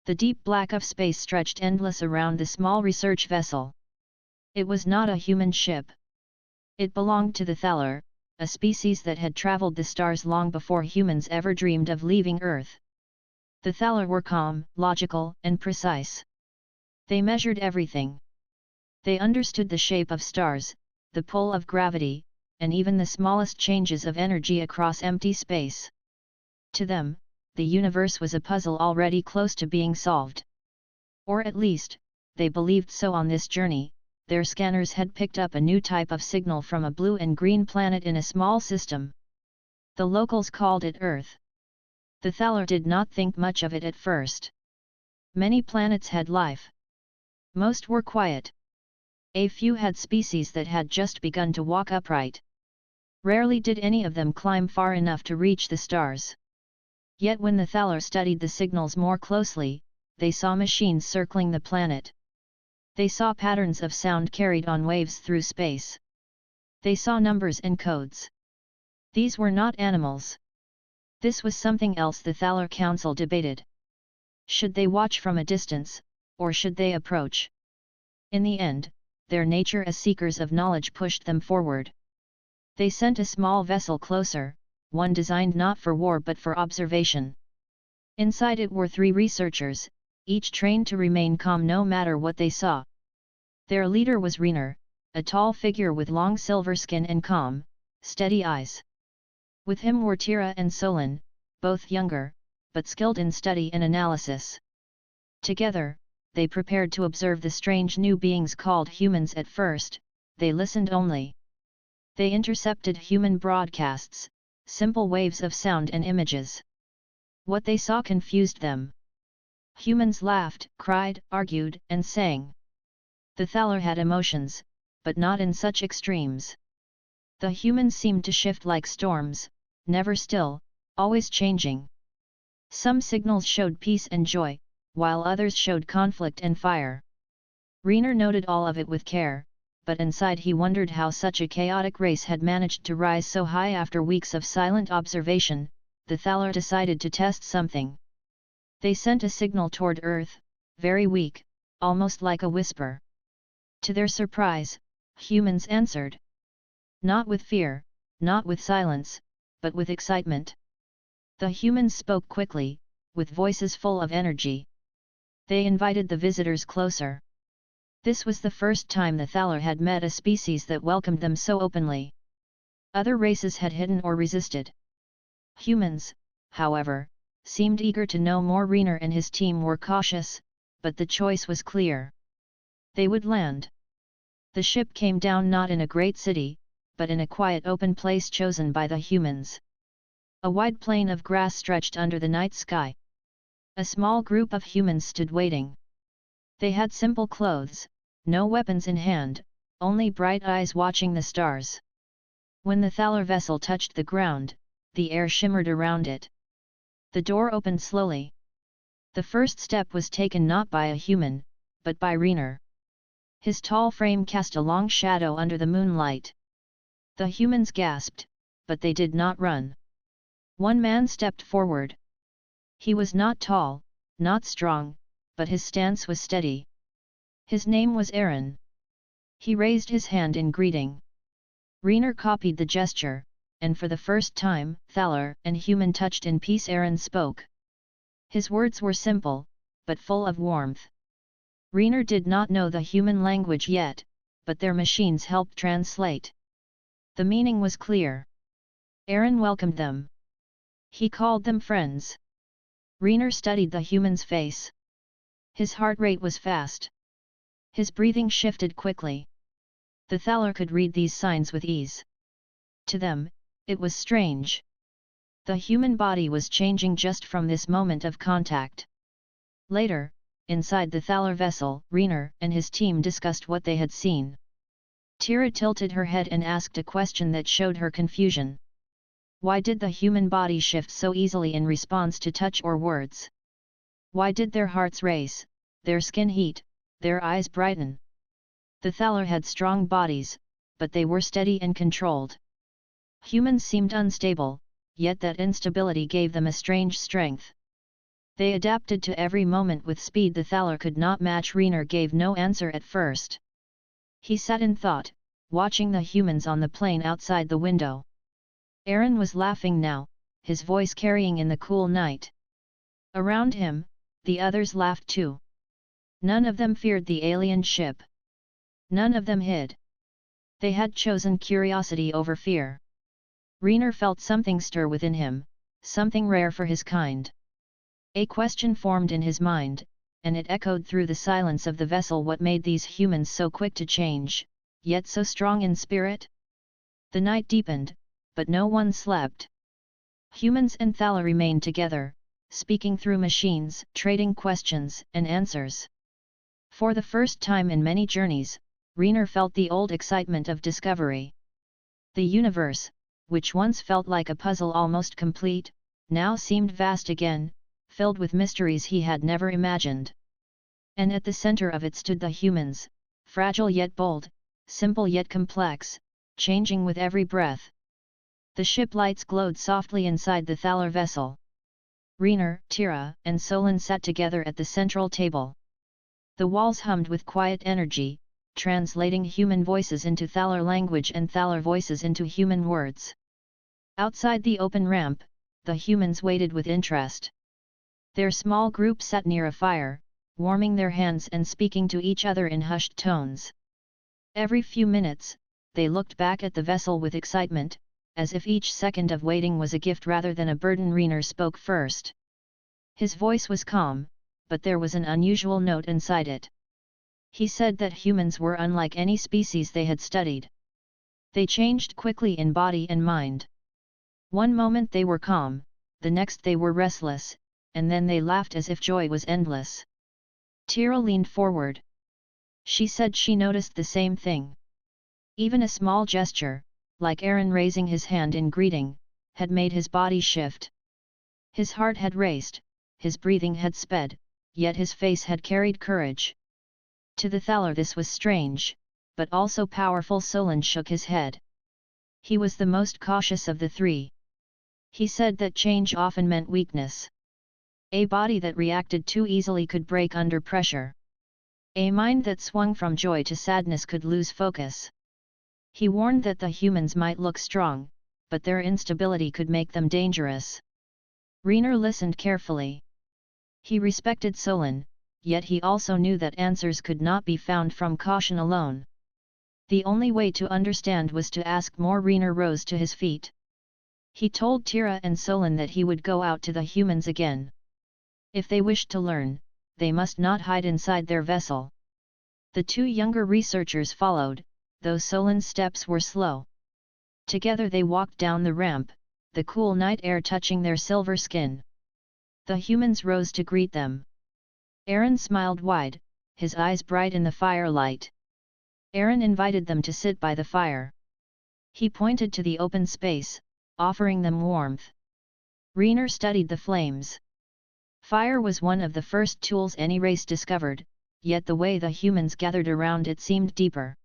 The deep black of space stretched endless around the small research vessel. It was not a human ship. It belonged to the Thaler, a species that had traveled the stars long before humans ever dreamed of leaving Earth. The Thaler were calm, logical, and precise. They measured everything. They understood the shape of stars, the pull of gravity, and even the smallest changes of energy across empty space. To them, the universe was a puzzle already close to being solved. Or at least, they believed so. On this journey, their scanners had picked up a new type of signal from a blue and green planet in a small system. The locals called it Earth. The Thaler did not think much of it at first. Many planets had life. Most were quiet. A few had species that had just begun to walk upright. Rarely did any of them climb far enough to reach the stars. Yet when the Thaler studied the signals more closely, they saw machines circling the planet. They saw patterns of sound carried on waves through space. They saw numbers and codes. These were not animals. This was something else. The Thaler Council debated. Should they watch from a distance, or should they approach? In the end, their nature as seekers of knowledge pushed them forward. They sent a small vessel closer, one designed not for war but for observation. Inside it were 3 researchers, each trained to remain calm no matter what they saw. Their leader was Rainer, a tall figure with long silver skin and calm, steady eyes. With him were Tira and Solon, both younger, but skilled in study and analysis. Together, they prepared to observe the strange new beings called humans. At first, they listened only. They intercepted human broadcasts, simple waves of sound and images. What they saw confused them. Humans laughed, cried, argued, and sang. The Thaler had emotions, but not in such extremes. The humans seemed to shift like storms, never still, always changing. Some signals showed peace and joy, while others showed conflict and fire. Rainer noted all of it with care, but inside he wondered how such a chaotic race had managed to rise so high. After weeks of silent observation, the Thaler decided to test something. They sent a signal toward Earth, very weak, almost like a whisper. To their surprise, humans answered. Not with fear, not with silence, but with excitement. The humans spoke quickly, with voices full of energy. They invited the visitors closer. This was the first time the Thaler had met a species that welcomed them so openly. Other races had hidden or resisted. Humans, however, seemed eager to know more. Rainer and his team were cautious, but the choice was clear. They would land. The ship came down not in a great city, but in a quiet open place chosen by the humans. A wide plain of grass stretched under the night sky. A small group of humans stood waiting. They had simple clothes, no weapons in hand, only bright eyes watching the stars. When the Thaler vessel touched the ground, the air shimmered around it. The door opened slowly. The first step was taken not by a human, but by Rainer. His tall frame cast a long shadow under the moonlight. The humans gasped, but they did not run. One man stepped forward. He was not tall, not strong, but his stance was steady. His name was Aron. He raised his hand in greeting. Rainer copied the gesture, and for the first time, Thaler and human touched in peace. Aron spoke. His words were simple, but full of warmth. Rainer did not know the human language yet, but their machines helped translate. The meaning was clear. Aron welcomed them. He called them friends. Rainer studied the human's face. His heart rate was fast. His breathing shifted quickly. The Thaler could read these signs with ease. To them, it was strange. The human body was changing just from this moment of contact. Later, inside the Thaler vessel, Rainer and his team discussed what they had seen. Tira tilted her head and asked a question that showed her confusion. Why did the human body shift so easily in response to touch or words? Why did their hearts race, their skin heat, their eyes brighten? The Thaler had strong bodies, but they were steady and controlled. Humans seemed unstable, yet that instability gave them a strange strength. They adapted to every moment with speed the Thaler could not match. Rainer gave no answer at first. He sat in thought, watching the humans on the plain outside the window. Aron was laughing now, his voice carrying in the cool night. Around him, the others laughed too. None of them feared the alien ship. None of them hid. They had chosen curiosity over fear. Rainer felt something stir within him, something rare for his kind. A question formed in his mind, and it echoed through the silence of the vessel. What made these humans so quick to change, yet so strong in spirit? The night deepened, but no one slept. Humans and Thaler remained together, speaking through machines, trading questions and answers. For the first time in many journeys, Rainer felt the old excitement of discovery. The universe, which once felt like a puzzle almost complete, now seemed vast again, filled with mysteries he had never imagined. And at the center of it stood the humans, fragile yet bold, simple yet complex, changing with every breath. The ship lights glowed softly inside the Thaler vessel. Rainer, Tira, and Solon sat together at the central table. The walls hummed with quiet energy, translating human voices into Thaler language and Thaler voices into human words. Outside the open ramp, the humans waited with interest. Their small group sat near a fire, warming their hands and speaking to each other in hushed tones. Every few minutes, they looked back at the vessel with excitement, as if each second of waiting was a gift rather than a burden. Rainer spoke first. His voice was calm, but there was an unusual note inside it. He said that humans were unlike any species they had studied. They changed quickly in body and mind. One moment they were calm, the next they were restless, and then they laughed as if joy was endless. Tira leaned forward. She said she noticed the same thing. Even a small gesture, like Aron raising his hand in greeting, had made his body shift. His heart had raced, his breathing had sped, yet his face had carried courage. To the Thaler this was strange, but also powerful. Solon shook his head. He was the most cautious of the three. He said that change often meant weakness. A body that reacted too easily could break under pressure. A mind that swung from joy to sadness could lose focus. He warned that the humans might look strong, but their instability could make them dangerous. Rainer listened carefully. He respected Solon, yet he also knew that answers could not be found from caution alone. The only way to understand was to ask more. Rainer rose to his feet. He told Tira and Solon that he would go out to the humans again. If they wished to learn, they must not hide inside their vessel. The two younger researchers followed, though Solon's steps were slow. Together they walked down the ramp, the cool night air touching their silver skin. The humans rose to greet them. Aron smiled wide, his eyes bright in the firelight. Aron invited them to sit by the fire. He pointed to the open space, offering them warmth. Rainer studied the flames. Fire was one of the first tools any race discovered, yet the way the humans gathered around it seemed deeper.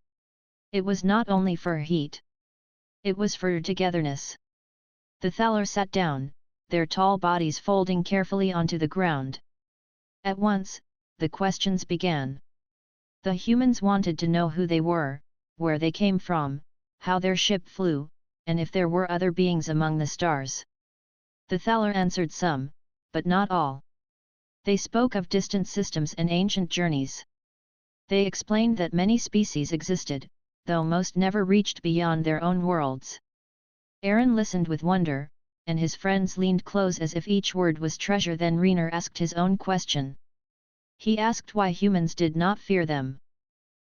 It was not only for heat. It was for togetherness. The Thaler sat down, their tall bodies folding carefully onto the ground. At once, the questions began. The humans wanted to know who they were, where they came from, how their ship flew, and if there were other beings among the stars. The Thaler answered some, but not all. They spoke of distant systems and ancient journeys. They explained that many species existed, though most never reached beyond their own worlds. Aron listened with wonder, and his friends leaned close as if each word was treasure. Then Rainer asked his own question. He asked why humans did not fear them.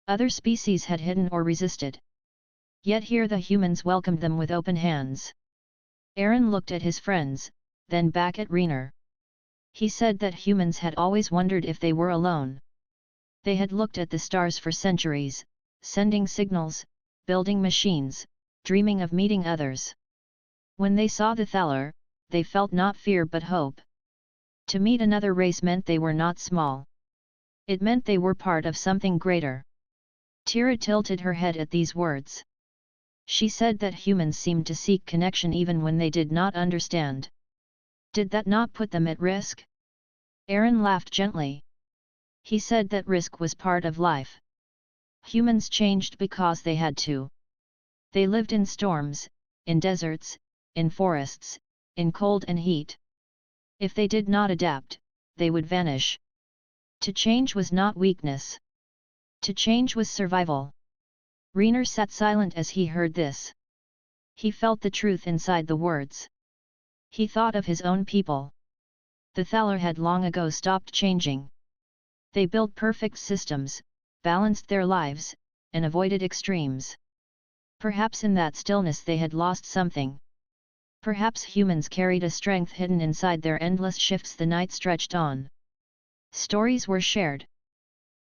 Other species had hidden or resisted. Yet here the humans welcomed them with open hands. Aron looked at his friends, then back at Rainer. He said that humans had always wondered if they were alone. They had looked at the stars for centuries, sending signals, building machines, dreaming of meeting others. When they saw the Thaler, they felt not fear but hope. To meet another race meant they were not small. It meant they were part of something greater. Tira tilted her head at these words. She said that humans seemed to seek connection even when they did not understand. Did that not put them at risk? Aron laughed gently. He said that risk was part of life. Humans changed because they had to. They lived in storms, in deserts, in forests, in cold and heat. If they did not adapt, they would vanish. To change was not weakness. To change was survival. Rainer sat silent as he heard this. He felt the truth inside the words. He thought of his own people. The Thaler had long ago stopped changing. They built perfect systems, balanced their lives, and avoided extremes. Perhaps in that stillness they had lost something. Perhaps humans carried a strength hidden inside their endless shifts. The night stretched on. Stories were shared.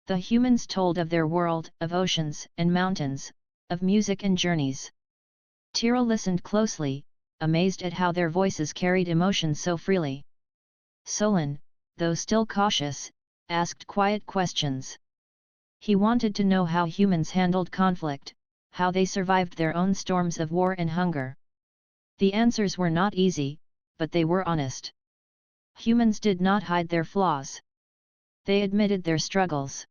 The humans told of their world, of oceans and mountains, of music and journeys. Tira listened closely, amazed at how their voices carried emotion so freely. Solon, though still cautious, asked quiet questions. He wanted to know how humans handled conflict, how they survived their own storms of war and hunger. The answers were not easy, but they were honest. Humans did not hide their flaws. They admitted their struggles.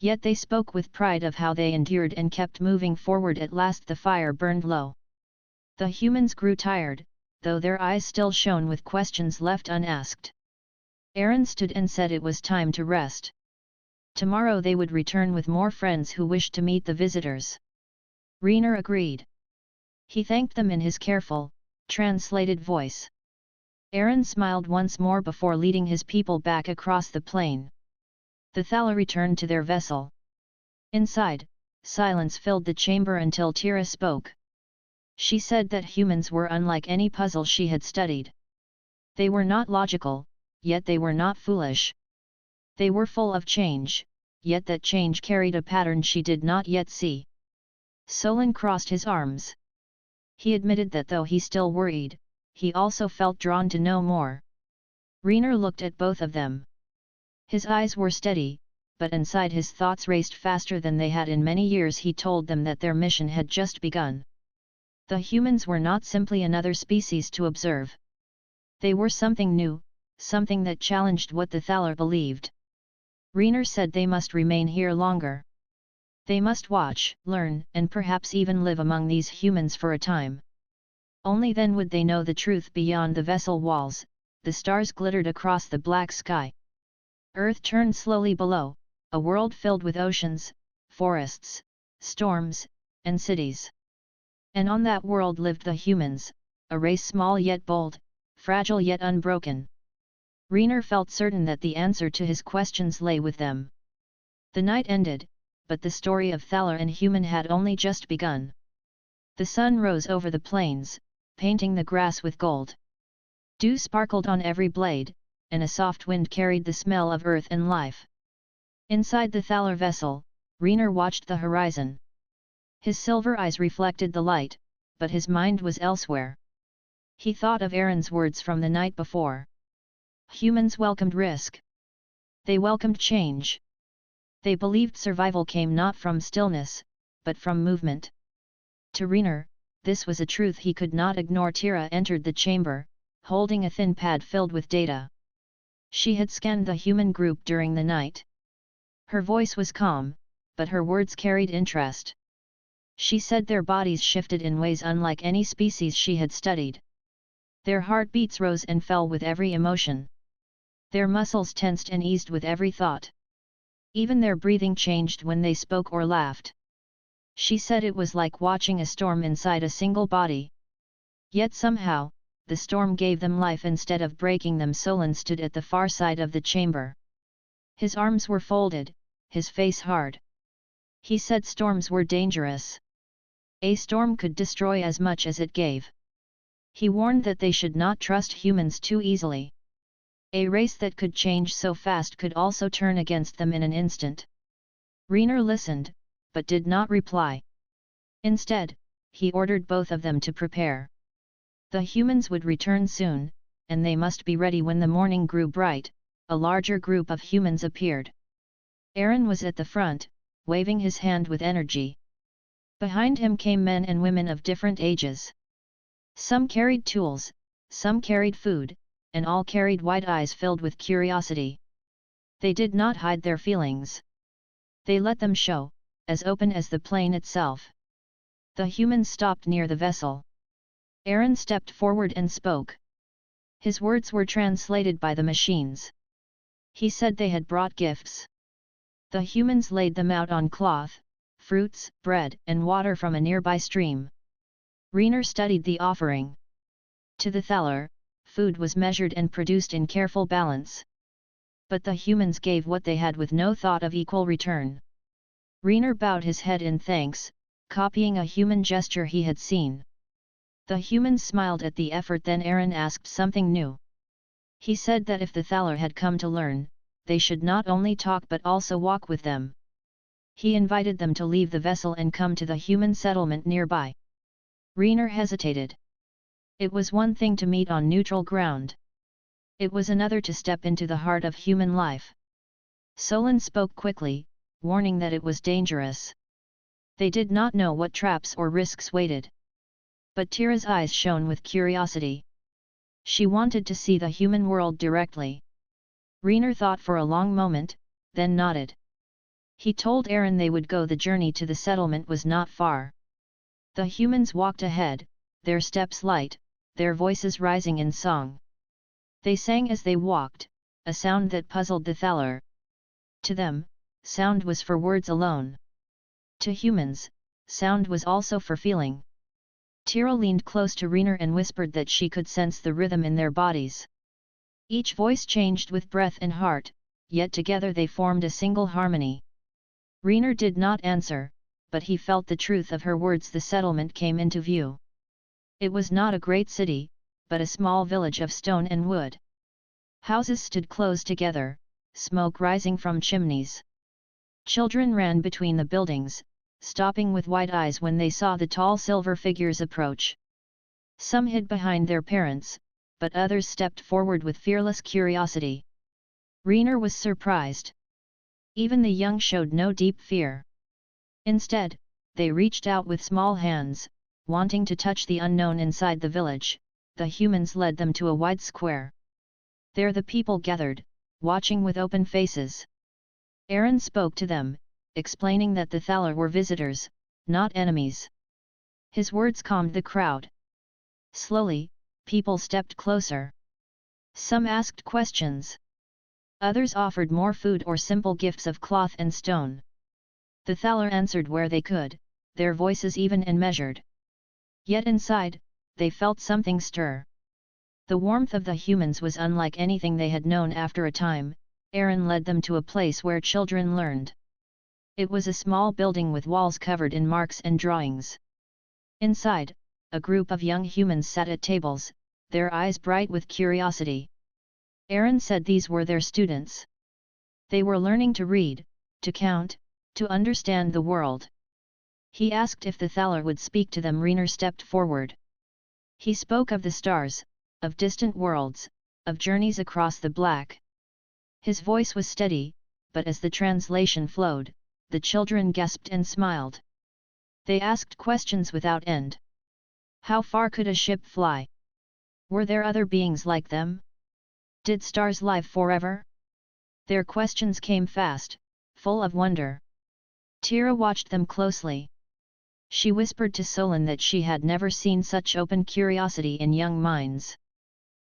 Yet they spoke with pride of how they endured and kept moving forward. At last the fire burned low. The humans grew tired, though their eyes still shone with questions left unasked. Aron stood and said it was time to rest. Tomorrow they would return with more friends who wished to meet the visitors. Rainer agreed. He thanked them in his careful, translated voice. Aron smiled once more before leading his people back across the plain. The Thaler returned to their vessel. Inside, silence filled the chamber until Tira spoke. She said that humans were unlike any puzzle she had studied. They were not logical, yet they were not foolish. They were full of change, yet that change carried a pattern she did not yet see. Solon crossed his arms. He admitted that though he still worried, he also felt drawn to know more. Rainer looked at both of them. His eyes were steady, but inside his thoughts raced faster than they had in many years. He told them that their mission had just begun. The humans were not simply another species to observe. They were something new, something that challenged what the Thaler believed. Rainer said they must remain here longer. They must watch, learn, and perhaps even live among these humans for a time. Only then would they know the truth beyond the vessel walls. The stars glittered across the black sky. Earth turned slowly below, a world filled with oceans, forests, storms, and cities. And on that world lived the humans, a race small yet bold, fragile yet unbroken. Rainer felt certain that the answer to his questions lay with them. The night ended, but the story of Thaler and human had only just begun. The sun rose over the plains, painting the grass with gold. Dew sparkled on every blade, and a soft wind carried the smell of earth and life. Inside the Thaler vessel, Rainer watched the horizon. His silver eyes reflected the light, but his mind was elsewhere. He thought of Aron's words from the night before. Humans welcomed risk. They welcomed change. They believed survival came not from stillness, but from movement. To Rainer, this was a truth he could not ignore. Tira entered the chamber, holding a thin pad filled with data. She had scanned the human group during the night. Her voice was calm, but her words carried interest. She said their bodies shifted in ways unlike any species she had studied. Their heartbeats rose and fell with every emotion. Their muscles tensed and eased with every thought. Even their breathing changed when they spoke or laughed. She said it was like watching a storm inside a single body. Yet somehow, the storm gave them life instead of breaking them. Solon stood at the far side of the chamber. His arms were folded, his face hard. He said storms were dangerous. A storm could destroy as much as it gave. He warned that they should not trust humans too easily. A race that could change so fast could also turn against them in an instant. Rainer listened, but did not reply. Instead, he ordered both of them to prepare. The humans would return soon, and they must be ready. When the morning grew bright, a larger group of humans appeared. Aron was at the front, waving his hand with energy. Behind him came men and women of different ages. Some carried tools, some carried food, and all carried wide eyes filled with curiosity. They did not hide their feelings. They let them show, as open as the plane itself. The humans stopped near the vessel. Aron stepped forward and spoke. His words were translated by the machines. He said they had brought gifts. The humans laid them out on cloth, fruits, bread, and water from a nearby stream. Rainer studied the offering. To the Thaler, food was measured and produced in careful balance. But the humans gave what they had with no thought of equal return. Rainer bowed his head in thanks, copying a human gesture he had seen. The humans smiled at the effort. Then Aron asked something new. He said that if the Thaler had come to learn, they should not only talk but also walk with them. He invited them to leave the vessel and come to the human settlement nearby. Rainer hesitated. It was one thing to meet on neutral ground. It was another to step into the heart of human life. Solon spoke quickly, warning that it was dangerous. They did not know what traps or risks waited. But Tira's eyes shone with curiosity. She wanted to see the human world directly. Rainer thought for a long moment, then nodded. He told Aron they would go. The journey to the settlement was not far. The humans walked ahead, their steps light, their voices rising in song. They sang as they walked, a sound that puzzled the Thaler. To them, sound was for words alone. To humans, sound was also for feeling. Tira leaned close to Rainer and whispered that she could sense the rhythm in their bodies. Each voice changed with breath and heart, yet together they formed a single harmony. Rainer did not answer, but he felt the truth of her words. The settlement came into view. It was not a great city, but a small village of stone and wood. Houses stood close together, smoke rising from chimneys. Children ran between the buildings, stopping with wide eyes when they saw the tall silver figures approach. Some hid behind their parents, but others stepped forward with fearless curiosity. Rainer was surprised. Even the young showed no deep fear. Instead, they reached out with small hands, wanting to touch the unknown inside the village. The humans led them to a wide square. There the people gathered, watching with open faces. Aron spoke to them, explaining that the Thaler were visitors, not enemies. His words calmed the crowd. Slowly, people stepped closer. Some asked questions. Others offered more food or simple gifts of cloth and stone. The Thaler answered where they could, their voices even and measured. Yet inside, they felt something stir. The warmth of the humans was unlike anything they had known. After a time, Aron led them to a place where children learned. It was a small building with walls covered in marks and drawings. Inside, a group of young humans sat at tables, their eyes bright with curiosity. Aron said these were their students. They were learning to read, to count, to understand the world. He asked if the Thaler would speak to them. Rainer stepped forward. He spoke of the stars, of distant worlds, of journeys across the black. His voice was steady, but as the translation flowed, the children gasped and smiled. They asked questions without end. How far could a ship fly? Were there other beings like them? Did stars live forever? Their questions came fast, full of wonder. Tira watched them closely. She whispered to Solon that she had never seen such open curiosity in young minds.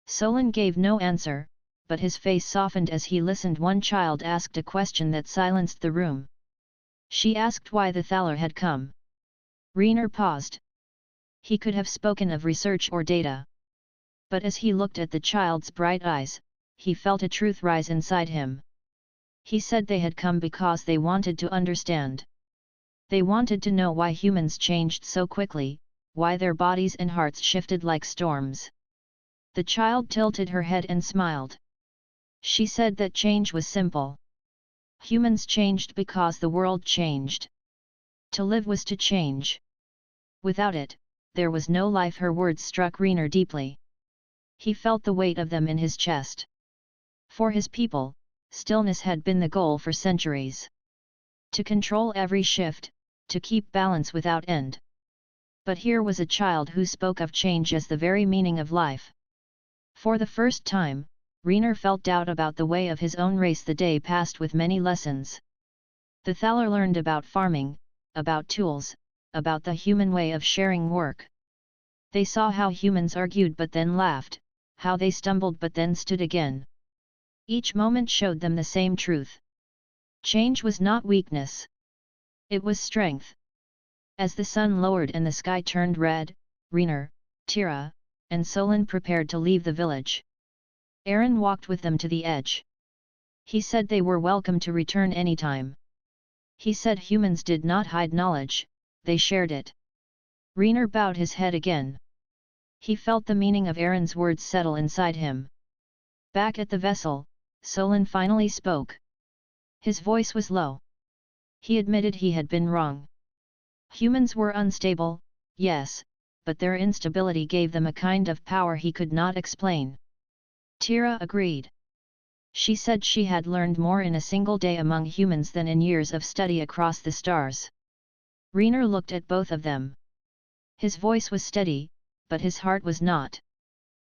Solon gave no answer, but his face softened as he listened. One child asked a question that silenced the room. She asked why the Thaler had come. Rainer paused. He could have spoken of research or data. But as he looked at the child's bright eyes, he felt a truth rise inside him. He said they had come because they wanted to understand. They wanted to know why humans changed so quickly, why their bodies and hearts shifted like storms. The child tilted her head and smiled. She said that change was simple. Humans changed because the world changed. To live was to change. Without it, there was no life. Her words struck Rainer deeply. He felt the weight of them in his chest. For his people, stillness had been the goal for centuries. To control every shift, to keep balance without end. But here was a child who spoke of change as the very meaning of life. For the first time, Rainer felt doubt about the way of his own race. The day passed with many lessons. The Thaler learned about farming, about tools, about the human way of sharing work. They saw how humans argued but then laughed, how they stumbled but then stood again. Each moment showed them the same truth. Change was not weakness. It was strength. As the sun lowered and the sky turned red, Rainer, Tira, and Solon prepared to leave the village. Aron walked with them to the edge. He said they were welcome to return anytime. He said humans did not hide knowledge, they shared it. Rainer bowed his head again. He felt the meaning of Aron's words settle inside him. Back at the vessel, Solon finally spoke. His voice was low. He admitted he had been wrong. Humans were unstable, yes, but their instability gave them a kind of power he could not explain. Tira agreed. She said she had learned more in a single day among humans than in years of study across the stars. Rainer looked at both of them. His voice was steady, but his heart was not.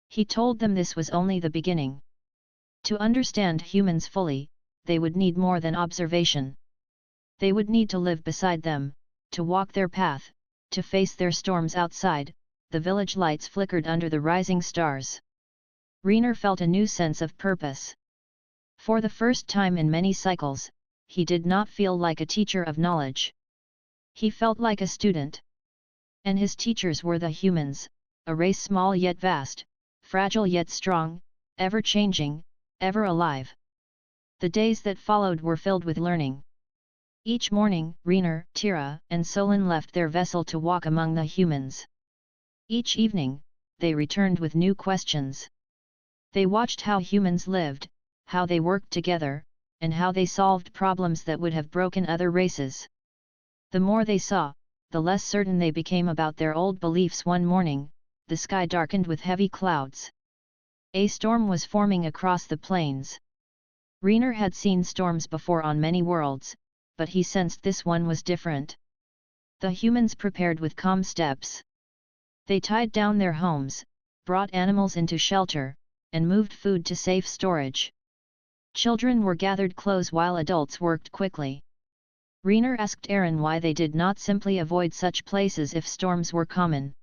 He told them this was only the beginning. To understand humans fully, they would need more than observation. They would need to live beside them, to walk their path, to face their storms outside. The village lights flickered under the rising stars. Rainer felt a new sense of purpose. For the first time in many cycles, he did not feel like a teacher of knowledge. He felt like a student. And his teachers were the humans, a race small yet vast, fragile yet strong, ever-changing, ever alive. The days that followed were filled with learning. Each morning, Rainer, Tira, and Solon left their vessel to walk among the humans. Each evening, they returned with new questions. They watched how humans lived, how they worked together, and how they solved problems that would have broken other races. The more they saw, the less certain they became about their old beliefs. One morning, the sky darkened with heavy clouds. A storm was forming across the plains. Rainer had seen storms before on many worlds, but he sensed this one was different. The humans prepared with calm steps. They tied down their homes, brought animals into shelter, and moved food to safe storage. Children were gathered close while adults worked quickly. Rainer asked Aron why they did not simply avoid such places if storms were common.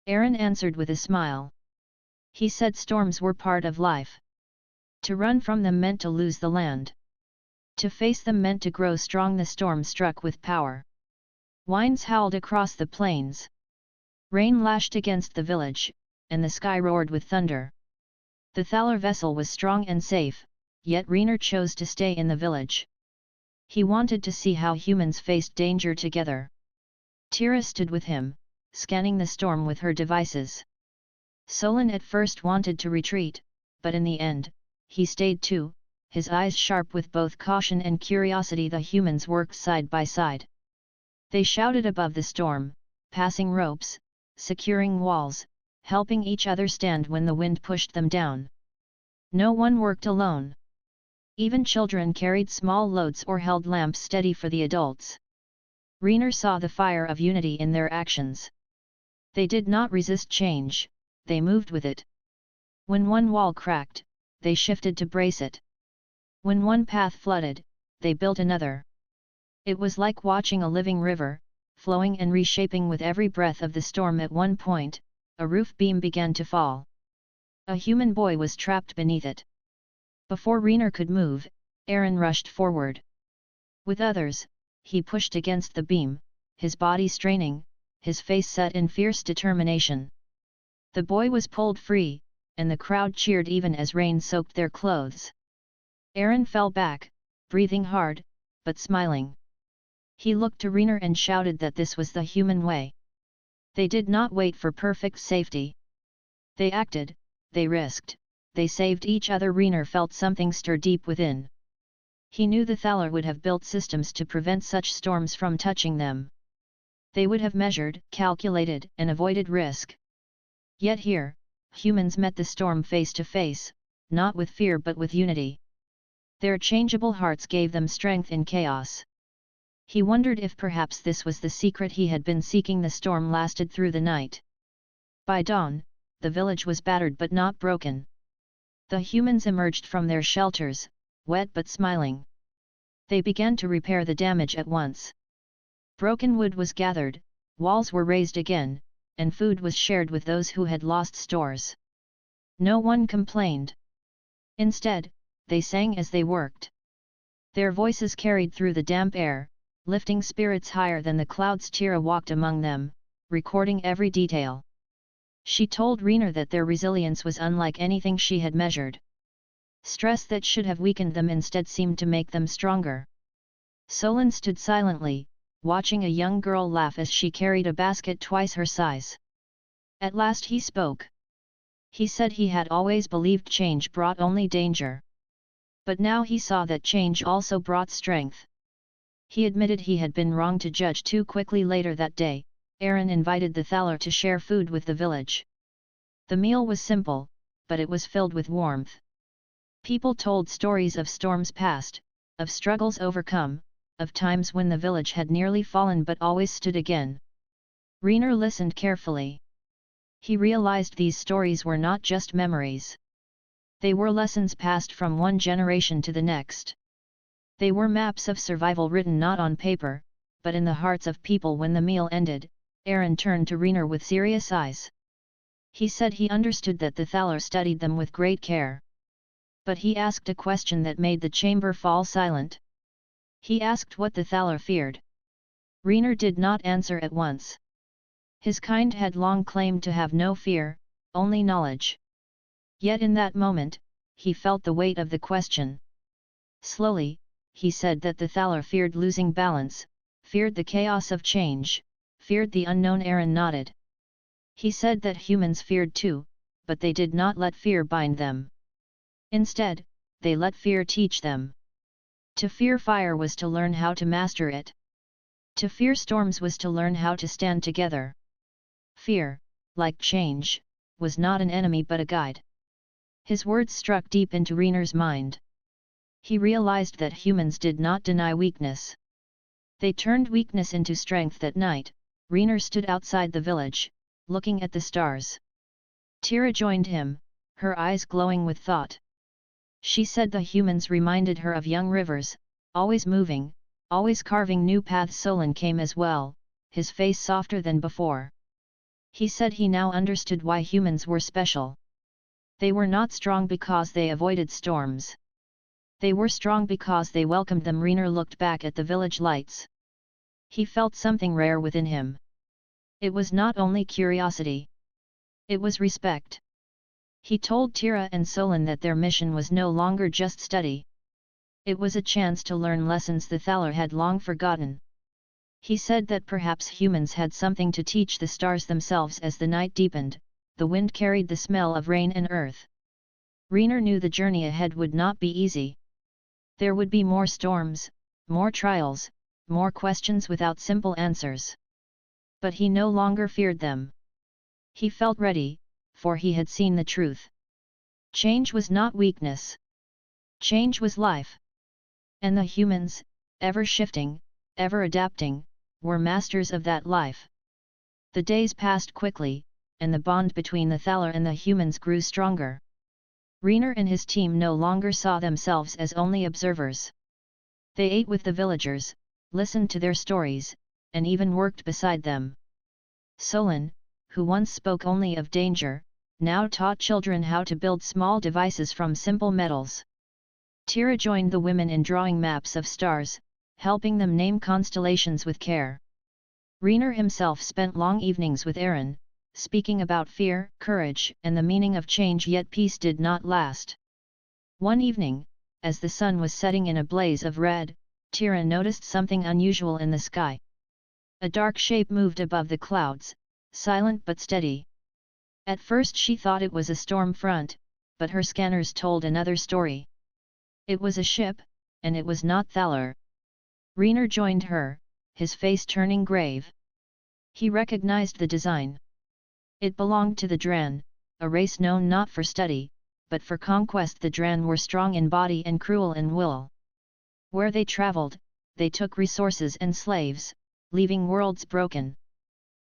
Aron answered with a smile. He said storms were part of life. To run from them meant to lose the land. To face them meant to grow strong. The storm struck with power. Winds howled across the plains. Rain lashed against the village, and the sky roared with thunder. The Thaler vessel was strong and safe, yet Rainer chose to stay in the village. He wanted to see how humans faced danger together. Tira stood with him, scanning the storm with her devices. Solon at first wanted to retreat, but in the end, he stayed too, his eyes sharp with both caution and curiosity. The humans worked side by side. They shouted above the storm, passing ropes, securing walls, helping each other stand when the wind pushed them down. No one worked alone. Even children carried small loads or held lamps steady for the adults. Rainer saw the fire of unity in their actions. They did not resist change, they moved with it. When one wall cracked, they shifted to brace it. When one path flooded, they built another. It was like watching a living river, flowing and reshaping with every breath of the storm. At one point, a roof beam began to fall. A human boy was trapped beneath it. Before Rainer could move, Aron rushed forward. With others, he pushed against the beam, his body straining, his face set in fierce determination. The boy was pulled free, and the crowd cheered even as rain soaked their clothes. Aron fell back, breathing hard, but smiling. He looked to Rainer and shouted that this was the human way. They did not wait for perfect safety. They acted, they risked, they saved each other. Rainer felt something stir deep within. He knew the Thaler would have built systems to prevent such storms from touching them. They would have measured, calculated, and avoided risk. Yet here, humans met the storm face to face, not with fear but with unity. Their changeable hearts gave them strength in chaos. He wondered if perhaps this was the secret he had been seeking. The storm lasted through the night. By dawn, the village was battered but not broken. The humans emerged from their shelters, wet but smiling. They began to repair the damage at once. Broken wood was gathered, walls were raised again, and food was shared with those who had lost stores. No one complained. Instead, they sang as they worked. Their voices carried through the damp air, lifting spirits higher than the clouds. Tira walked among them, recording every detail. She told Reiner that their resilience was unlike anything she had measured. Stress that should have weakened them instead seemed to make them stronger. Solon stood silently, watching a young girl laugh as she carried a basket twice her size. At last he spoke. He said he had always believed change brought only danger. But now he saw that change also brought strength. He admitted he had been wrong to judge too quickly. Later that day, Aron invited the Thaler to share food with the village. The meal was simple, but it was filled with warmth. People told stories of storms past, of struggles overcome, of times when the village had nearly fallen but always stood again. Reiner listened carefully. He realized these stories were not just memories. They were lessons passed from one generation to the next. They were maps of survival written not on paper, but in the hearts of people. When the meal ended, Aron turned to Reiner with serious eyes. He said he understood that the Thaler studied them with great care. But he asked a question that made the chamber fall silent. He asked what the Thaler feared. Reiner did not answer at once. His kind had long claimed to have no fear, only knowledge. Yet in that moment, he felt the weight of the question. Slowly, he said that the Thaler feared losing balance, feared the chaos of change, feared the unknown. Aron nodded. He said that humans feared too, but they did not let fear bind them. Instead, they let fear teach them. To fear fire was to learn how to master it. To fear storms was to learn how to stand together. Fear, like change, was not an enemy but a guide. His words struck deep into Reiner's mind. He realized that humans did not deny weakness. They turned weakness into strength. That night, Reiner stood outside the village, looking at the stars. Tira joined him, her eyes glowing with thought. She said the humans reminded her of young rivers, always moving, always carving new paths. Solon came as well, his face softer than before. He said he now understood why humans were special. They were not strong because they avoided storms. They were strong because they welcomed them. Reiner looked back at the village lights. He felt something rare within him. It was not only curiosity. It was respect. He told Tira and Solon that their mission was no longer just study. It was a chance to learn lessons the Thaler had long forgotten. He said that perhaps humans had something to teach the stars themselves. As the night deepened, the wind carried the smell of rain and earth. Reiner knew the journey ahead would not be easy. There would be more storms, more trials, more questions without simple answers. But he no longer feared them. He felt ready, for he had seen the truth. Change was not weakness. Change was life. And the humans, ever shifting, ever adapting, were masters of that life. The days passed quickly, and the bond between the Thaler and the humans grew stronger. Reiner and his team no longer saw themselves as only observers. They ate with the villagers, listened to their stories, and even worked beside them. Solon, who once spoke only of danger, now taught children how to build small devices from simple metals. Tira joined the women in drawing maps of stars, helping them name constellations with care. Reiner himself spent long evenings with Aron, speaking about fear, courage, and the meaning of change. Yet peace did not last. One evening, as the sun was setting in a blaze of red, Tira noticed something unusual in the sky. A dark shape moved above the clouds, silent but steady. At first she thought it was a storm front, but her scanners told another story. It was a ship, and it was not Thaler. Reiner joined her, his face turning grave. He recognized the design. It belonged to the Dran, a race known not for study, but for conquest. The Dran were strong in body and cruel in will. Where they traveled, they took resources and slaves, leaving worlds broken.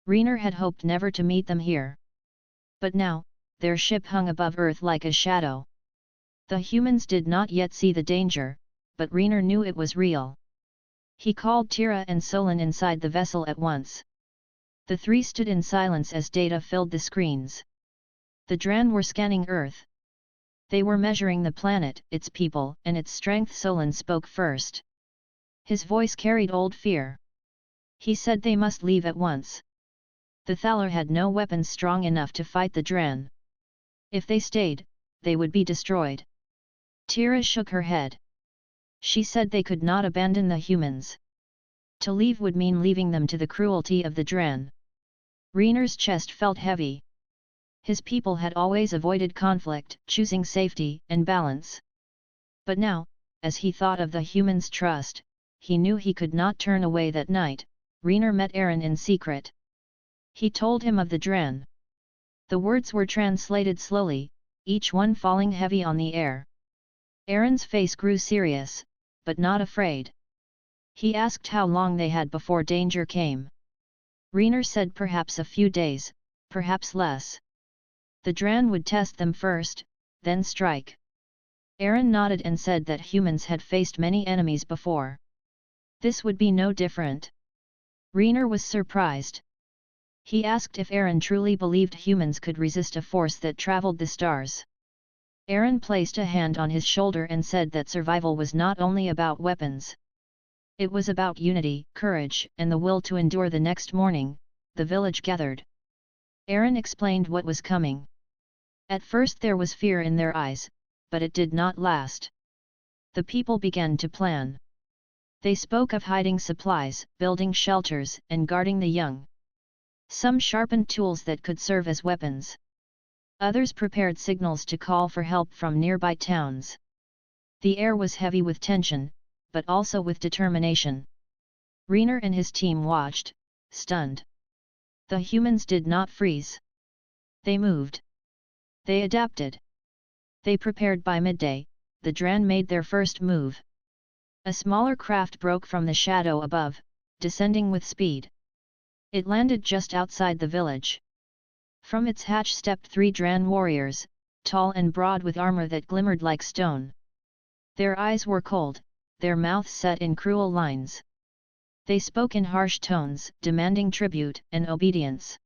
Reiner had hoped never to meet them here. But now, their ship hung above Earth like a shadow. The humans did not yet see the danger, but Reiner knew it was real. He called Tira and Solon inside the vessel at once. The three stood in silence as data filled the screens. The Dran were scanning Earth. They were measuring the planet, its people, and its strength. Solon spoke first. His voice carried old fear. He said they must leave at once. The Thaler had no weapons strong enough to fight the Dran. If they stayed, they would be destroyed. Tira shook her head. She said they could not abandon the humans. To leave would mean leaving them to the cruelty of the Dran. Reiner's chest felt heavy. His people had always avoided conflict, choosing safety and balance. But now, as he thought of the humans' trust, he knew he could not turn away. That night, Reiner met Aron in secret. He told him of the Dran. The words were translated slowly, each one falling heavy on the air. Aron's face grew serious, but not afraid. He asked how long they had before danger came. Reiner said perhaps a few days, perhaps less. The Dran would test them first, then strike. Aron nodded and said that humans had faced many enemies before. This would be no different. Reiner was surprised. He asked if Aron truly believed humans could resist a force that traveled the stars. Aron placed a hand on his shoulder and said that survival was not only about weapons. It was about unity, courage, and the will to endure. The next morning, the village gathered. Aron explained what was coming. At first there was fear in their eyes, but it did not last. The people began to plan. They spoke of hiding supplies, building shelters, and guarding the young. Some sharpened tools that could serve as weapons. Others prepared signals to call for help from nearby towns. The air was heavy with tension, but also with determination. Reiner and his team watched, stunned. The humans did not freeze. They moved. They adapted. They prepared. By midday, the Dran made their first move. A smaller craft broke from the shadow above, descending with speed. It landed just outside the village. From its hatch stepped 3 Dran warriors, tall and broad with armor that glimmered like stone. Their eyes were cold, their mouths set in cruel lines. They spoke in harsh tones, demanding tribute and obedience.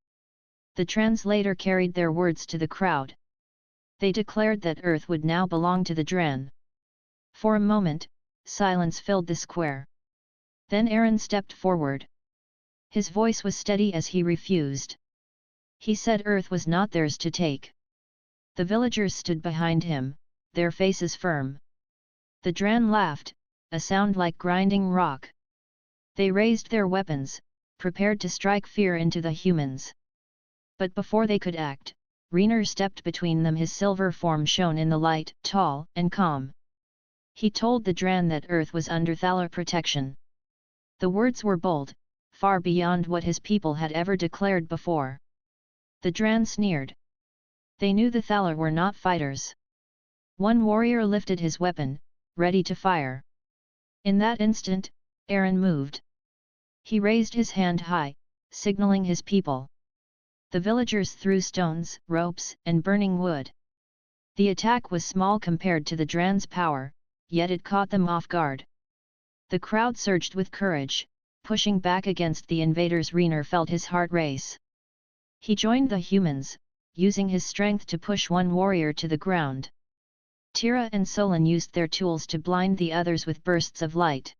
The translator carried their words to the crowd. They declared that Earth would now belong to the Dran. For a moment, silence filled the square. Then Aron stepped forward. His voice was steady as he refused. He said Earth was not theirs to take. The villagers stood behind him, their faces firm. The Dran laughed, a sound like grinding rock. They raised their weapons, prepared to strike fear into the humans. But before they could act, Reiner stepped between them. His silver form shone in the light, tall and calm. He told the Dran that Earth was under Thaler protection. The words were bold, far beyond what his people had ever declared before. The Dran sneered. They knew the Thaler were not fighters. One warrior lifted his weapon, ready to fire. In that instant, Aron moved. He raised his hand high, signaling his people. The villagers threw stones, ropes, and burning wood. The attack was small compared to the Dran's power, yet it caught them off guard. The crowd surged with courage, pushing back against the invaders. Reiner felt his heart race. He joined the humans, using his strength to push one warrior to the ground. Tira and Solon used their tools to blind the others with bursts of light.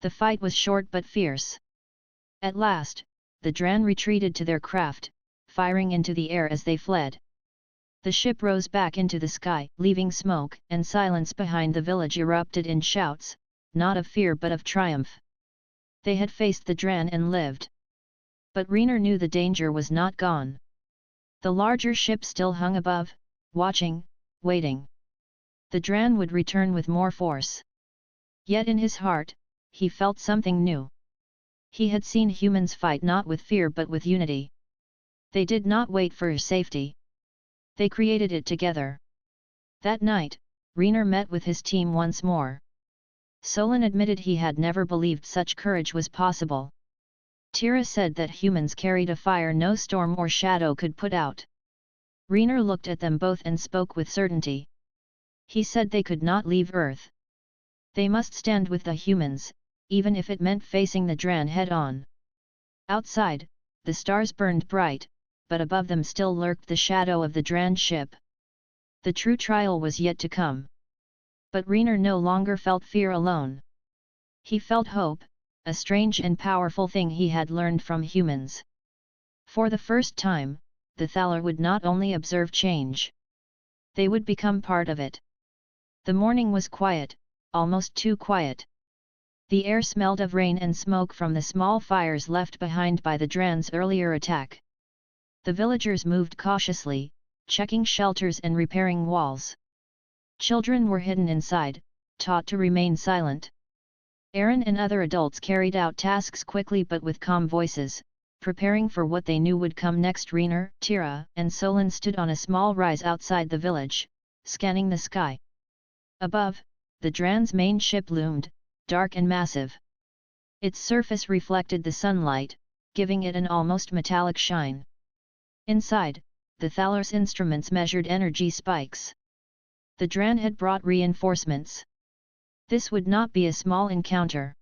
The fight was short but fierce. At last, the Dran retreated to their craft, firing into the air as they fled. The ship rose back into the sky, leaving smoke and silence behind. The village erupted in shouts, not of fear but of triumph. They had faced the Dran and lived. But Reiner knew the danger was not gone. The larger ship still hung above, watching, waiting. The Dran would return with more force. Yet in his heart, he felt something new. He had seen humans fight not with fear but with unity. They did not wait for safety. They created it together. That night, Reiner met with his team once more. Solon admitted he had never believed such courage was possible. Tira said that humans carried a fire no storm or shadow could put out. Rainer looked at them both and spoke with certainty. He said they could not leave Earth. They must stand with the humans, even if it meant facing the Dran head-on. Outside, the stars burned bright, but above them still lurked the shadow of the Dran ship. The true trial was yet to come. But Rainer no longer felt fear alone. He felt hope, a strange and powerful thing he had learned from humans. For the first time, the Thaler would not only observe change. They would become part of it. The morning was quiet, almost too quiet. The air smelled of rain and smoke from the small fires left behind by the Dran's earlier attack. The villagers moved cautiously, checking shelters and repairing walls. Children were hidden inside, taught to remain silent. Aron and other adults carried out tasks quickly but with calm voices, preparing for what they knew would come next. Rainer, Tira, and Solon stood on a small rise outside the village, scanning the sky. Above, the Dran's main ship loomed, dark and massive. Its surface reflected the sunlight, giving it an almost metallic shine. Inside, the Thaler's instruments measured energy spikes. The Dran had brought reinforcements. This would not be a small encounter.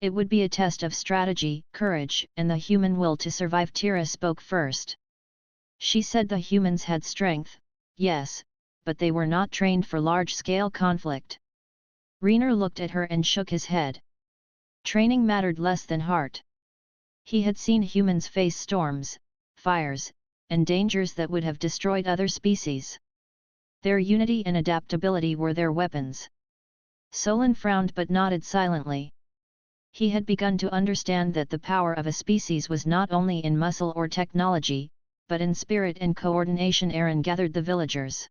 It would be a test of strategy, courage, and the human will to survive. Tira spoke first. She said the humans had strength, yes, but they were not trained for large-scale conflict. Rainer looked at her and shook his head. Training mattered less than heart. He had seen humans face storms, fires, and dangers that would have destroyed other species. Their unity and adaptability were their weapons. Solon frowned but nodded silently. He had begun to understand that the power of a species was not only in muscle or technology, but in spirit and coordination. Aron gathered the villagers.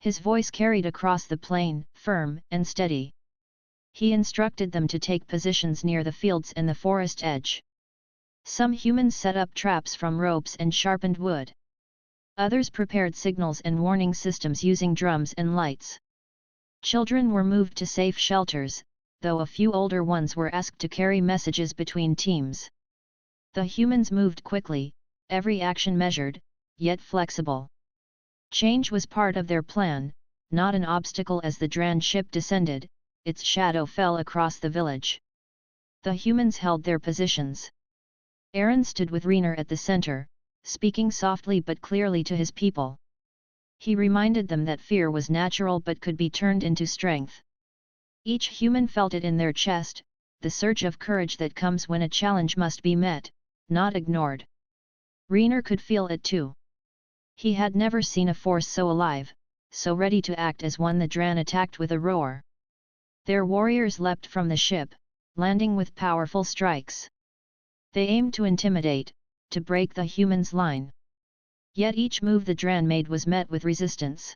His voice carried across the plain, firm and steady. He instructed them to take positions near the fields and the forest edge. Some humans set up traps from ropes and sharpened wood. Others prepared signals and warning systems using drums and lights. Children were moved to safe shelters, though a few older ones were asked to carry messages between teams. The humans moved quickly, every action measured, yet flexible. Change was part of their plan, not an obstacle. As the Dran ship descended, its shadow fell across the village. The humans held their positions. Aron stood with Rainer at the center, speaking softly but clearly to his people. He reminded them that fear was natural but could be turned into strength. Each human felt it in their chest, the surge of courage that comes when a challenge must be met, not ignored. Rainer could feel it too. He had never seen a force so alive, so ready to act as one. The Dran attacked with a roar. Their warriors leapt from the ship, landing with powerful strikes. They aimed to intimidate, to break the humans' line. Yet each move the Dran made was met with resistance.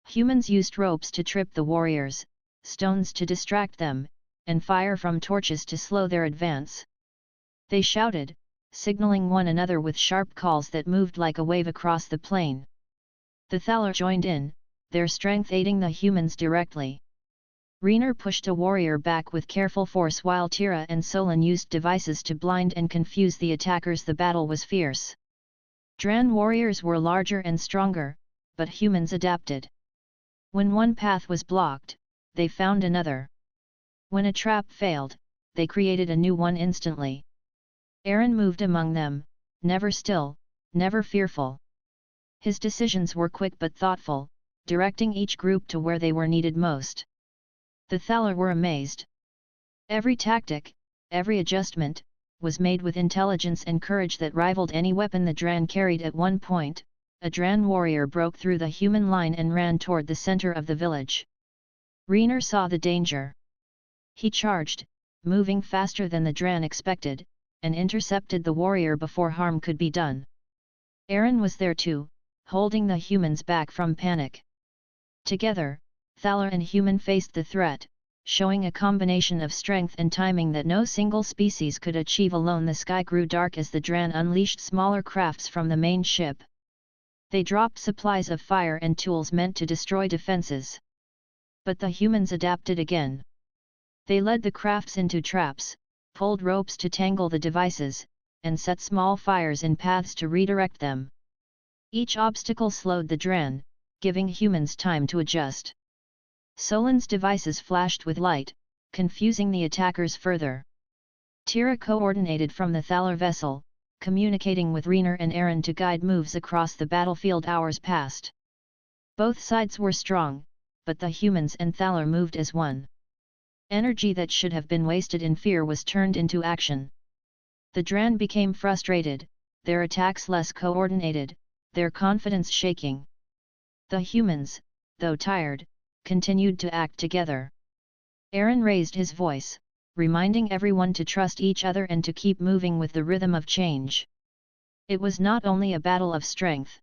Humans used ropes to trip the warriors, stones to distract them, and fire from torches to slow their advance. They shouted, signaling one another with sharp calls that moved like a wave across the plain. The Thaler joined in, their strength aiding the humans directly. Rainer pushed a warrior back with careful force while Tira and Solon used devices to blind and confuse the attackers. The battle was fierce. Dran warriors were larger and stronger, but humans adapted. When one path was blocked, they found another. When a trap failed, they created a new one instantly. Aron moved among them, never still, never fearful. His decisions were quick but thoughtful, directing each group to where they were needed most. The Thaler were amazed. Every tactic, every adjustment, was made with intelligence and courage that rivaled any weapon the Dran carried. At one point, a Dran warrior broke through the human line and ran toward the center of the village. Rainer saw the danger. He charged, moving faster than the Dran expected, and intercepted the warrior before harm could be done. Aron was there too, holding the humans back from panic. Together, Thaler and human faced the threat, showing a combination of strength and timing that no single species could achieve alone. The sky grew dark as the Dran unleashed smaller crafts from the main ship. They dropped supplies of fire and tools meant to destroy defenses. But the humans adapted again. They led the crafts into traps, pulled ropes to tangle the devices, and set small fires in paths to redirect them. Each obstacle slowed the Dran, giving humans time to adjust. Solin's devices flashed with light, confusing the attackers further. Tira coordinated from the Thaler vessel, communicating with Reiner and Aron to guide moves across the battlefield. Hours passed. Both sides were strong, but the humans and Thaler moved as one. Energy that should have been wasted in fear was turned into action. The Dran became frustrated, their attacks less coordinated, their confidence shaking. The humans, though tired, continued to act together. Aron raised his voice, reminding everyone to trust each other and to keep moving with the rhythm of change. It was not only a battle of strength.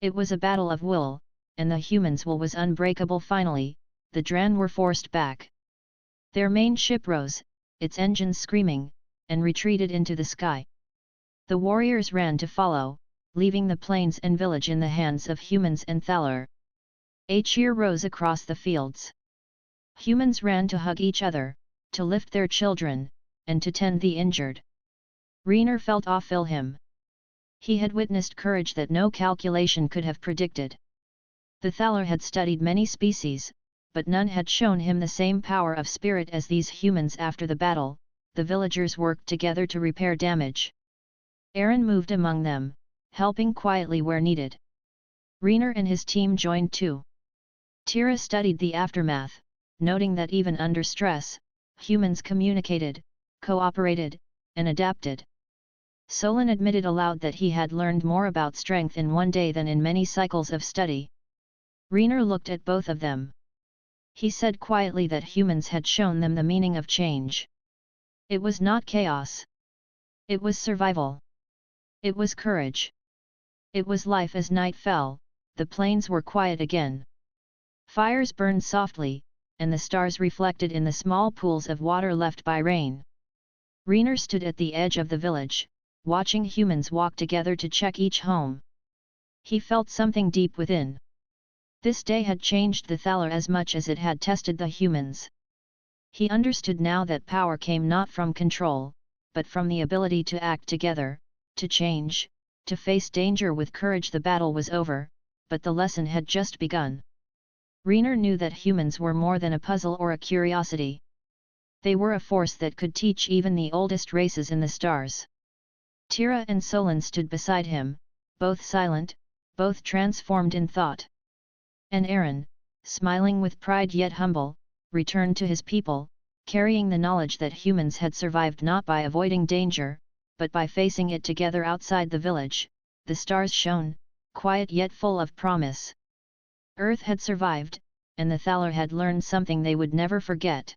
It was a battle of will, and the humans' will was unbreakable. Finally, the Dran were forced back. Their main ship rose, its engines screaming, and retreated into the sky. The warriors ran to follow, leaving the plains and village in the hands of humans and Thaler. A cheer rose across the fields. Humans ran to hug each other, to lift their children, and to tend the injured. Reiner felt awe fill him. He had witnessed courage that no calculation could have predicted. The Thaler had studied many species, but none had shown him the same power of spirit as these humans. After the battle, the villagers worked together to repair damage. Aron moved among them, helping quietly where needed. Reiner and his team joined too. Tira studied the aftermath, noting that even under stress, humans communicated, cooperated, and adapted. Solin admitted aloud that he had learned more about strength in one day than in many cycles of study. Reiner looked at both of them. He said quietly that humans had shown them the meaning of change. It was not chaos. It was survival. It was courage. It was life. As night fell, the plains were quiet again. Fires burned softly, and the stars reflected in the small pools of water left by rain. Reiner stood at the edge of the village, watching humans walk together to check each home. He felt something deep within. This day had changed the Thaler as much as it had tested the humans. He understood now that power came not from control, but from the ability to act together, to change, to face danger with courage. The battle was over, but the lesson had just begun. Reiner knew that humans were more than a puzzle or a curiosity. They were a force that could teach even the oldest races in the stars. Tira and Solin stood beside him, both silent, both transformed in thought. And Aron, smiling with pride yet humble, returned to his people, carrying the knowledge that humans had survived not by avoiding danger, but by facing it together. Outside the village, the stars shone, quiet yet full of promise. Earth had survived, and the Thaler had learned something they would never forget.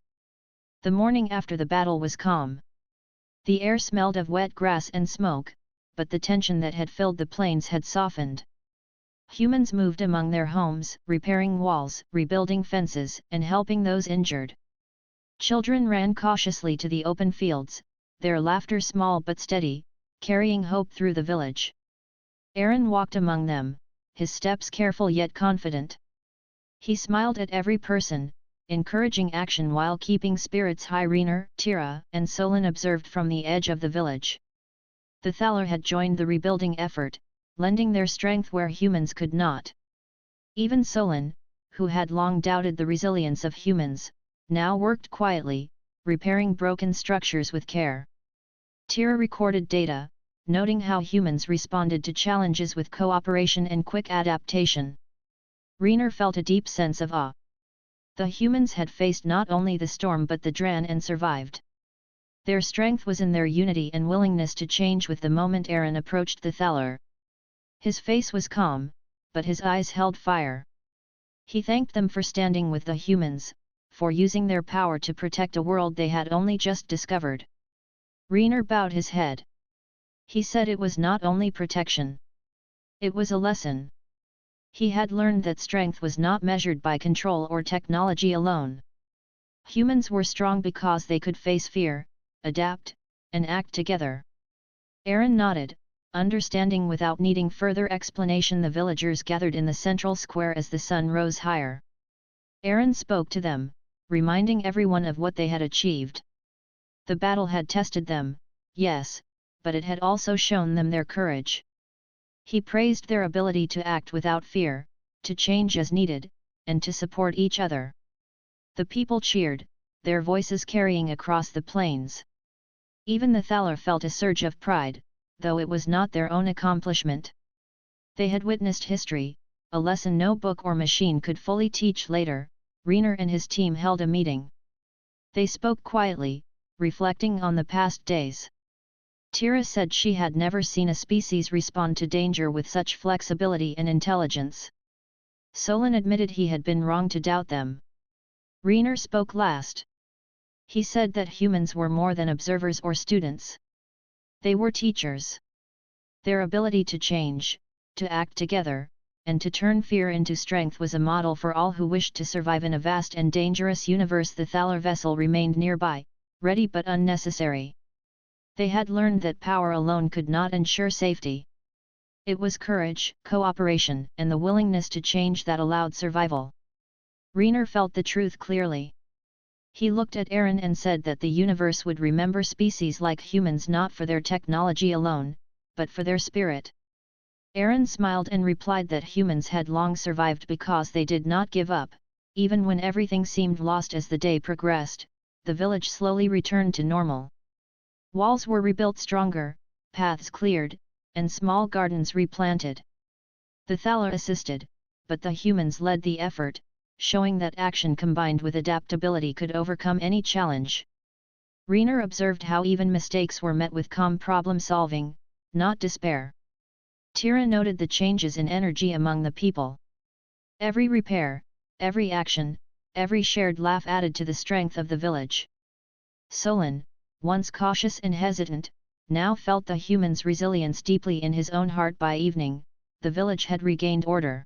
The morning after the battle was calm. The air smelled of wet grass and smoke, but the tension that had filled the plains had softened. Humans moved among their homes, repairing walls, rebuilding fences, and helping those injured. Children ran cautiously to the open fields, their laughter small but steady, carrying hope through the village. Aron walked among them, his steps careful yet confident. He smiled at every person, encouraging action while keeping spirits high. Reiner, Tira, and Solin observed from the edge of the village. The Thaler had joined the rebuilding effort, lending their strength where humans could not. Even Solin, who had long doubted the resilience of humans, now worked quietly, repairing broken structures with care. Tira recorded data, noting how humans responded to challenges with cooperation and quick adaptation. Reiner felt a deep sense of awe. The humans had faced not only the storm but the Dran and survived. Their strength was in their unity and willingness to change. With the moment Aron approached the Thaler. His face was calm, but his eyes held fire. He thanked them for standing with the humans, for using their power to protect a world they had only just discovered. Reiner bowed his head. He said it was not only protection. It was a lesson. He had learned that strength was not measured by control or technology alone. Humans were strong because they could face fear, adapt, and act together. Aron nodded, understanding without needing further explanation. The villagers gathered in the central square as the sun rose higher. Aron spoke to them, reminding everyone of what they had achieved. The battle had tested them, yes, but it had also shown them their courage. He praised their ability to act without fear, to change as needed, and to support each other. The people cheered, their voices carrying across the plains. Even the Thaler felt a surge of pride, though it was not their own accomplishment. They had witnessed history, a lesson no book or machine could fully teach later. Reiner and his team held a meeting. They spoke quietly, reflecting on the past days. Tira said she had never seen a species respond to danger with such flexibility and intelligence. Solon admitted he had been wrong to doubt them. Reiner spoke last. He said that humans were more than observers or students. They were teachers. Their ability to change, to act together, and to turn fear into strength was a model for all who wished to survive in a vast and dangerous universe. The Thaler vessel remained nearby, ready but unnecessary. They had learned that power alone could not ensure safety. It was courage, cooperation, and the willingness to change that allowed survival. Reiner felt the truth clearly. He looked at Aron and said that the universe would remember species like humans not for their technology alone, but for their spirit. Aron smiled and replied that humans had long survived because they did not give up. Even when everything seemed lost as the day progressed, the village slowly returned to normal. Walls were rebuilt stronger, paths cleared, and small gardens replanted. The Thaler assisted, but the humans led the effort, showing that action combined with adaptability could overcome any challenge. Reiner observed how even mistakes were met with calm problem-solving, not despair. Tira noted the changes in energy among the people. Every repair, every action, every shared laugh added to the strength of the village. Solon, once cautious and hesitant, now felt the humans' resilience deeply in his own heart. By evening, the village had regained order.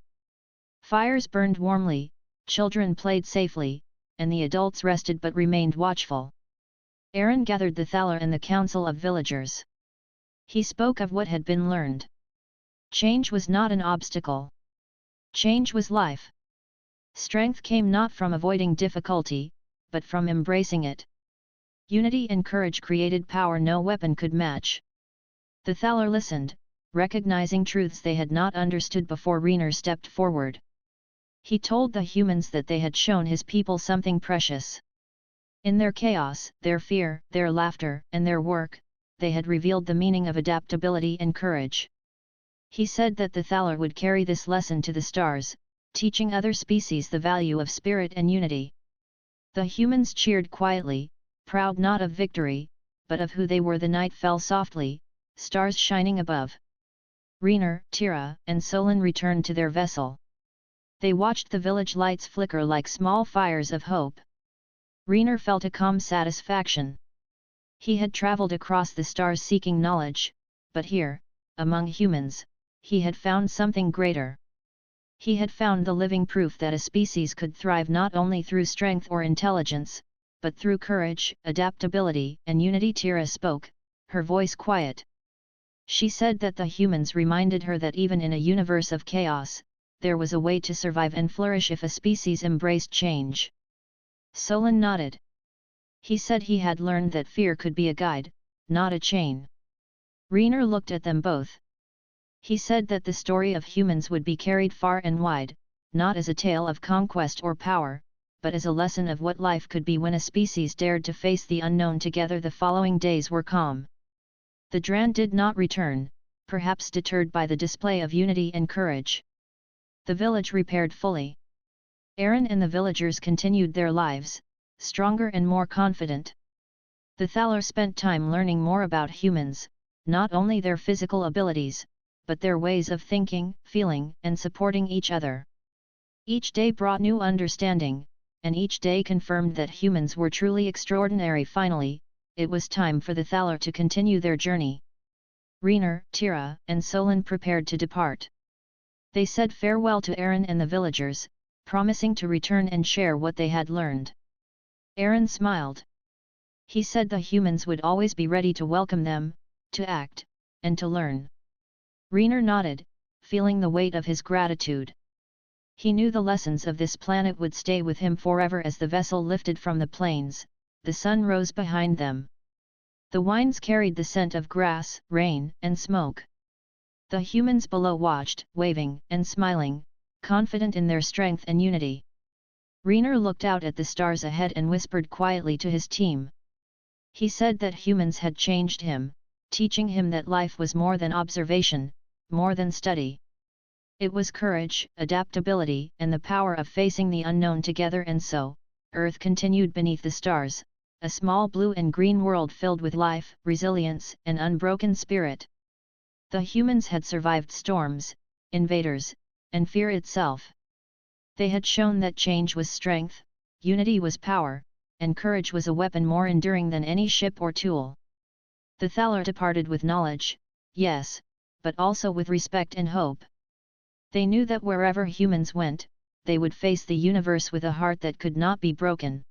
Fires burned warmly, children played safely, and the adults rested but remained watchful. Aron gathered the Thaler and the council of villagers. He spoke of what had been learned. Change was not an obstacle. Change was life. Strength came not from avoiding difficulty, but from embracing it. Unity and courage created power no weapon could match. The Thaler listened, recognizing truths they had not understood before. Reiner stepped forward. He told the humans that they had shown his people something precious. In their chaos, their fear, their laughter, and their work, they had revealed the meaning of adaptability and courage. He said that the Thaler would carry this lesson to the stars, teaching other species the value of spirit and unity. The humans cheered quietly, proud not of victory, but of who they were. The night fell softly, stars shining above. Reiner, Tira, and Solon returned to their vessel. They watched the village lights flicker like small fires of hope. Reiner felt a calm satisfaction. He had traveled across the stars seeking knowledge, but here, among humans, he had found something greater. He had found the living proof that a species could thrive not only through strength or intelligence, but through courage, adaptability, and unity. Tira spoke, her voice quiet. She said that the humans reminded her that even in a universe of chaos, there was a way to survive and flourish if a species embraced change. Solon nodded. He said he had learned that fear could be a guide, not a chain. Reiner looked at them both. He said that the story of humans would be carried far and wide, not as a tale of conquest or power, but as a lesson of what life could be when a species dared to face the unknown together. The following days were calm. The Dran did not return, perhaps deterred by the display of unity and courage. The village repaired fully. Aron and the villagers continued their lives, stronger and more confident. The Thaler spent time learning more about humans, not only their physical abilities, but their ways of thinking, feeling, and supporting each other. Each day brought new understanding, and each day confirmed that humans were truly extraordinary. Finally, it was time for the Thaler to continue their journey. Reiner, Tira, and Solon prepared to depart. They said farewell to Aron and the villagers, promising to return and share what they had learned. Aron smiled. He said the humans would always be ready to welcome them, to act, and to learn. Reiner nodded, feeling the weight of his gratitude. He knew the lessons of this planet would stay with him forever. As the vessel lifted from the plains, the sun rose behind them. The winds carried the scent of grass, rain, and smoke. The humans below watched, waving and smiling, confident in their strength and unity. Rainer looked out at the stars ahead and whispered quietly to his team. He said that humans had changed him, teaching him that life was more than observation, more than study. It was courage, adaptability, and the power of facing the unknown together. And so, Earth continued beneath the stars, a small blue and green world filled with life, resilience, and unbroken spirit. The humans had survived storms, invaders, and fear itself. They had shown that change was strength, unity was power, and courage was a weapon more enduring than any ship or tool. The Thaler departed with knowledge, yes, but also with respect and hope. They knew that wherever humans went, they would face the universe with a heart that could not be broken.